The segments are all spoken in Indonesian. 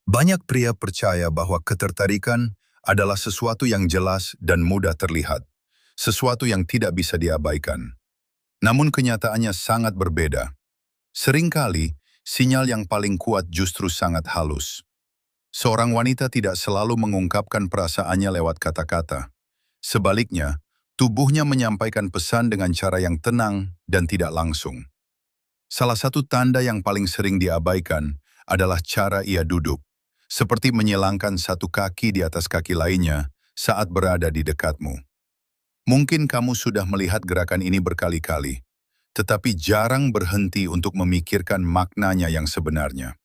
Banyak pria percaya bahwa ketertarikan adalah sesuatu yang jelas dan mudah terlihat, sesuatu yang tidak bisa diabaikan. Namun kenyataannya sangat berbeda. Seringkali, sinyal yang paling kuat justru sangat halus. Seorang wanita tidak selalu mengungkapkan perasaannya lewat kata-kata. Sebaliknya, tubuhnya menyampaikan pesan dengan cara yang tenang dan tidak langsung. Salah satu tanda yang paling sering diabaikan adalah cara ia duduk, seperti menyilangkan satu kaki di atas kaki lainnya saat berada di dekatmu. Mungkin kamu sudah melihat gerakan ini berkali-kali, tetapi jarang berhenti untuk memikirkan maknanya yang sebenarnya.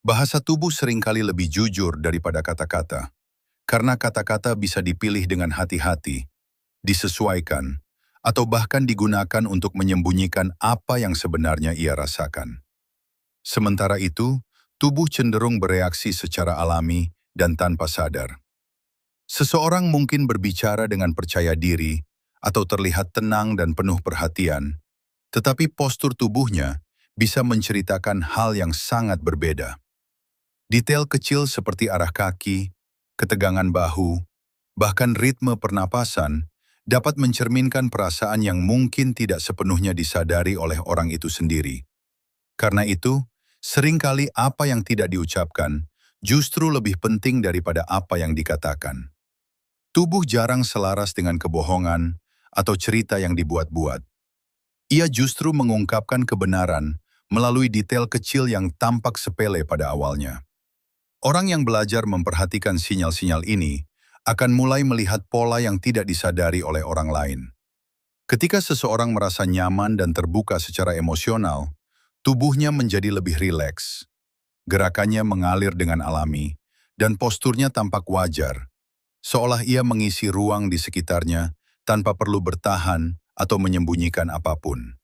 Bahasa tubuh seringkali lebih jujur daripada kata-kata, karena kata-kata bisa dipilih dengan hati-hati, disesuaikan, atau bahkan digunakan untuk menyembunyikan apa yang sebenarnya ia rasakan. Sementara itu, tubuh cenderung bereaksi secara alami dan tanpa sadar. Seseorang mungkin berbicara dengan percaya diri atau terlihat tenang dan penuh perhatian, tetapi postur tubuhnya bisa menceritakan hal yang sangat berbeda. Detail kecil seperti arah kaki, ketegangan bahu, bahkan ritme pernapasan dapat mencerminkan perasaan yang mungkin tidak sepenuhnya disadari oleh orang itu sendiri. Karena itu, seringkali apa yang tidak diucapkan justru lebih penting daripada apa yang dikatakan. Tubuh jarang selaras dengan kebohongan atau cerita yang dibuat-buat. Ia justru mengungkapkan kebenaran melalui detail kecil yang tampak sepele pada awalnya. Orang yang belajar memperhatikan sinyal-sinyal ini akan mulai melihat pola yang tidak disadari oleh orang lain. Ketika seseorang merasa nyaman dan terbuka secara emosional, tubuhnya menjadi lebih rileks. Gerakannya mengalir dengan alami, dan posturnya tampak wajar, seolah ia mengisi ruang di sekitarnya tanpa perlu bertahan atau menyembunyikan apapun.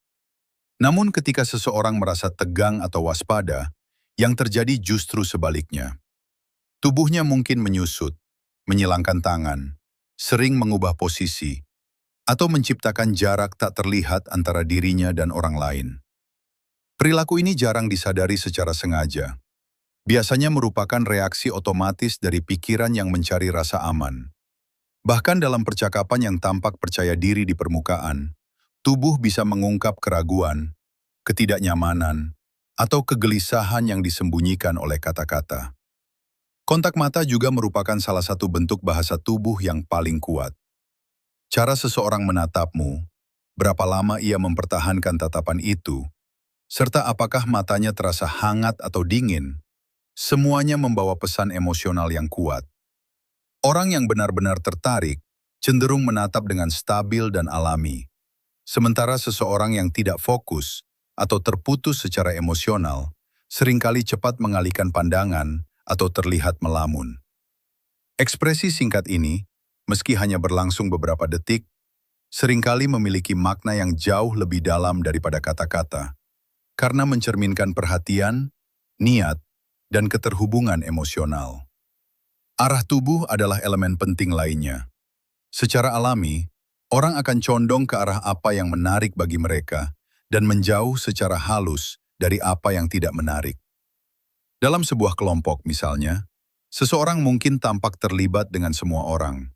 Namun ketika seseorang merasa tegang atau waspada, yang terjadi justru sebaliknya. Tubuhnya mungkin menyusut, menyilangkan tangan, sering mengubah posisi, atau menciptakan jarak tak terlihat antara dirinya dan orang lain. Perilaku ini jarang disadari secara sengaja. Biasanya merupakan reaksi otomatis dari pikiran yang mencari rasa aman. Bahkan dalam percakapan yang tampak percaya diri di permukaan, tubuh bisa mengungkap keraguan, ketidaknyamanan, atau kegelisahan yang disembunyikan oleh kata-kata. Kontak mata juga merupakan salah satu bentuk bahasa tubuh yang paling kuat. Cara seseorang menatapmu, berapa lama ia mempertahankan tatapan itu, serta apakah matanya terasa hangat atau dingin, semuanya membawa pesan emosional yang kuat. Orang yang benar-benar tertarik cenderung menatap dengan stabil dan alami, sementara seseorang yang tidak fokus atau terputus secara emosional seringkali cepat mengalihkan pandangan atau terlihat melamun. Ekspresi singkat ini, meski hanya berlangsung beberapa detik, seringkali memiliki makna yang jauh lebih dalam daripada kata-kata, karena mencerminkan perhatian, niat, dan keterhubungan emosional. Arah tubuh adalah elemen penting lainnya. Secara alami, orang akan condong ke arah apa yang menarik bagi mereka dan menjauh secara halus dari apa yang tidak menarik. Dalam sebuah kelompok misalnya, seseorang mungkin tampak terlibat dengan semua orang,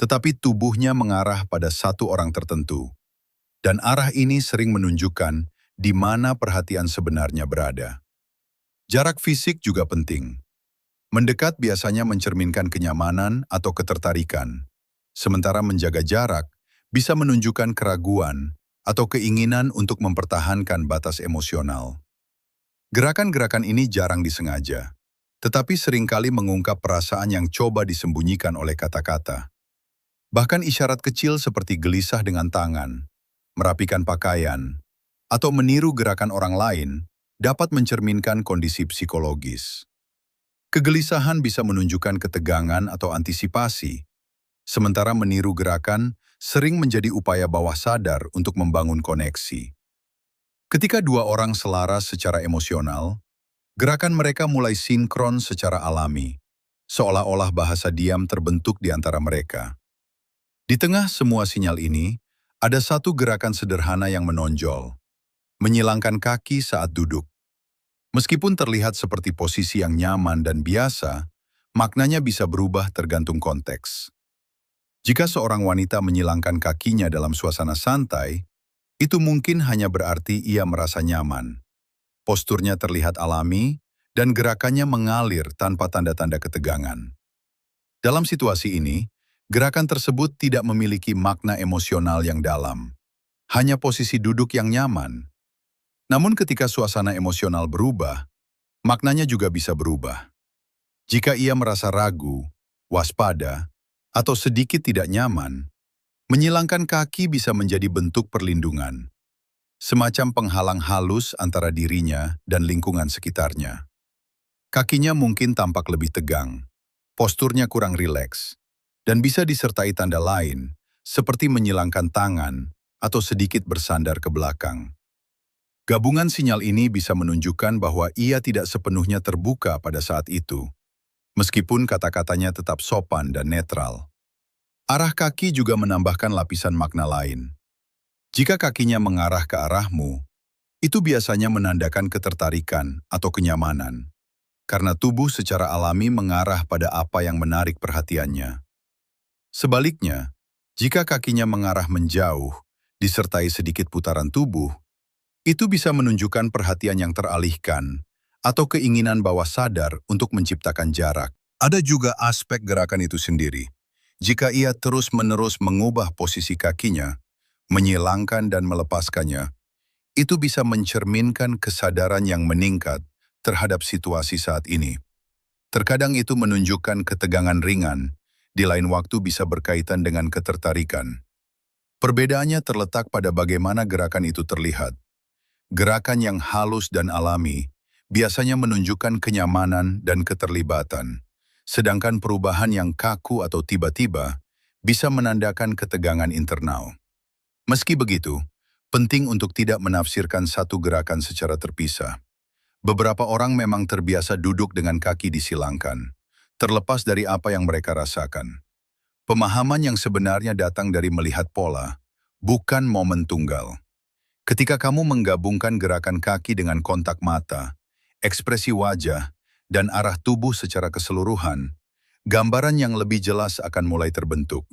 tetapi tubuhnya mengarah pada satu orang tertentu. Dan arah ini sering menunjukkan di mana perhatian sebenarnya berada. Jarak fisik juga penting. Mendekat biasanya mencerminkan kenyamanan atau ketertarikan, sementara menjaga jarak bisa menunjukkan keraguan atau keinginan untuk mempertahankan batas emosional. Gerakan-gerakan ini jarang disengaja, tetapi seringkali mengungkap perasaan yang coba disembunyikan oleh kata-kata. Bahkan isyarat kecil seperti gelisah dengan tangan, merapikan pakaian, atau meniru gerakan orang lain dapat mencerminkan kondisi psikologis. Kegelisahan bisa menunjukkan ketegangan atau antisipasi, sementara meniru gerakan sering menjadi upaya bawah sadar untuk membangun koneksi. Ketika dua orang selaras secara emosional, gerakan mereka mulai sinkron secara alami, seolah-olah bahasa diam terbentuk di antara mereka. Di tengah semua sinyal ini, ada satu gerakan sederhana yang menonjol, menyilangkan kaki saat duduk. Meskipun terlihat seperti posisi yang nyaman dan biasa, maknanya bisa berubah tergantung konteks. Jika seorang wanita menyilangkan kakinya dalam suasana santai, itu mungkin hanya berarti ia merasa nyaman. Posturnya terlihat alami, dan gerakannya mengalir tanpa tanda-tanda ketegangan. Dalam situasi ini, gerakan tersebut tidak memiliki makna emosional yang dalam. Hanya posisi duduk yang nyaman. Namun ketika suasana emosional berubah, maknanya juga bisa berubah. Jika ia merasa ragu, waspada, atau sedikit tidak nyaman, menyilangkan kaki bisa menjadi bentuk perlindungan, semacam penghalang halus antara dirinya dan lingkungan sekitarnya. Kakinya mungkin tampak lebih tegang, posturnya kurang rileks, dan bisa disertai tanda lain, seperti menyilangkan tangan atau sedikit bersandar ke belakang. Gabungan sinyal ini bisa menunjukkan bahwa ia tidak sepenuhnya terbuka pada saat itu, meskipun kata-katanya tetap sopan dan netral. Arah kaki juga menambahkan lapisan makna lain. Jika kakinya mengarah ke arahmu, itu biasanya menandakan ketertarikan atau kenyamanan, karena tubuh secara alami mengarah pada apa yang menarik perhatiannya. Sebaliknya, jika kakinya mengarah menjauh, disertai sedikit putaran tubuh, itu bisa menunjukkan perhatian yang teralihkan atau keinginan bawah sadar untuk menciptakan jarak. Ada juga aspek gerakan itu sendiri. Jika ia terus-menerus mengubah posisi kakinya, menyilangkan dan melepaskannya, itu bisa mencerminkan kesadaran yang meningkat terhadap situasi saat ini. Terkadang itu menunjukkan ketegangan ringan, di lain waktu bisa berkaitan dengan ketertarikan. Perbedaannya terletak pada bagaimana gerakan itu terlihat. Gerakan yang halus dan alami biasanya menunjukkan kenyamanan dan keterlibatan, sedangkan perubahan yang kaku atau tiba-tiba bisa menandakan ketegangan internal. Meski begitu, penting untuk tidak menafsirkan satu gerakan secara terpisah. Beberapa orang memang terbiasa duduk dengan kaki disilangkan, terlepas dari apa yang mereka rasakan. Pemahaman yang sebenarnya datang dari melihat pola, bukan momen tunggal. Ketika kamu menggabungkan gerakan kaki dengan kontak mata, ekspresi wajah, dan arah tubuh secara keseluruhan, gambaran yang lebih jelas akan mulai terbentuk.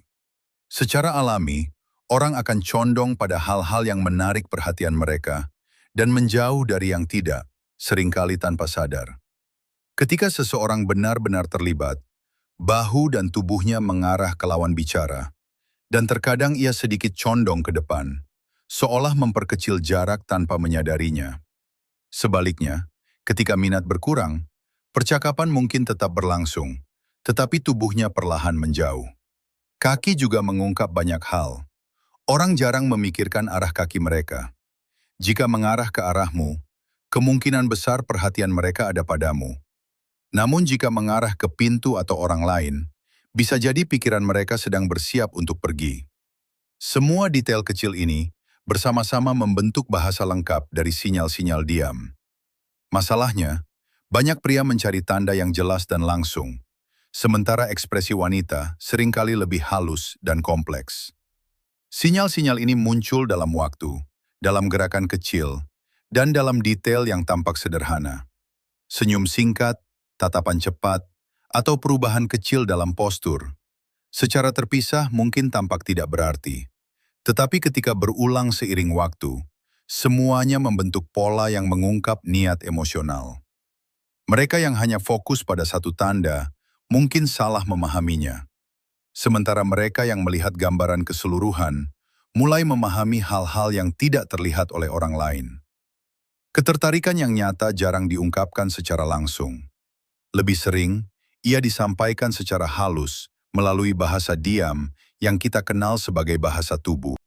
Secara alami, orang akan condong pada hal-hal yang menarik perhatian mereka dan menjauh dari yang tidak, seringkali tanpa sadar. Ketika seseorang benar-benar terlibat, bahu dan tubuhnya mengarah ke lawan bicara, dan terkadang ia sedikit condong ke depan, seolah memperkecil jarak tanpa menyadarinya. Sebaliknya, ketika minat berkurang, percakapan mungkin tetap berlangsung, tetapi tubuhnya perlahan menjauh. Kaki juga mengungkap banyak hal. Orang jarang memikirkan arah kaki mereka. Jika mengarah ke arahmu, kemungkinan besar perhatian mereka ada padamu. Namun jika mengarah ke pintu atau orang lain, bisa jadi pikiran mereka sedang bersiap untuk pergi. Semua detail kecil ini bersama-sama membentuk bahasa lengkap dari sinyal-sinyal diam. Masalahnya, banyak pria mencari tanda yang jelas dan langsung, sementara ekspresi wanita seringkali lebih halus dan kompleks. Sinyal-sinyal ini muncul dalam waktu, dalam gerakan kecil, dan dalam detail yang tampak sederhana. Senyum singkat, tatapan cepat, atau perubahan kecil dalam postur. Secara terpisah mungkin tampak tidak berarti. Tetapi ketika berulang seiring waktu, semuanya membentuk pola yang mengungkap niat emosional. Mereka yang hanya fokus pada satu tanda, mungkin salah memahaminya. Sementara mereka yang melihat gambaran keseluruhan, mulai memahami hal-hal yang tidak terlihat oleh orang lain. Ketertarikan yang nyata jarang diungkapkan secara langsung. Lebih sering, ia disampaikan secara halus, melalui bahasa diam yang kita kenal sebagai bahasa tubuh.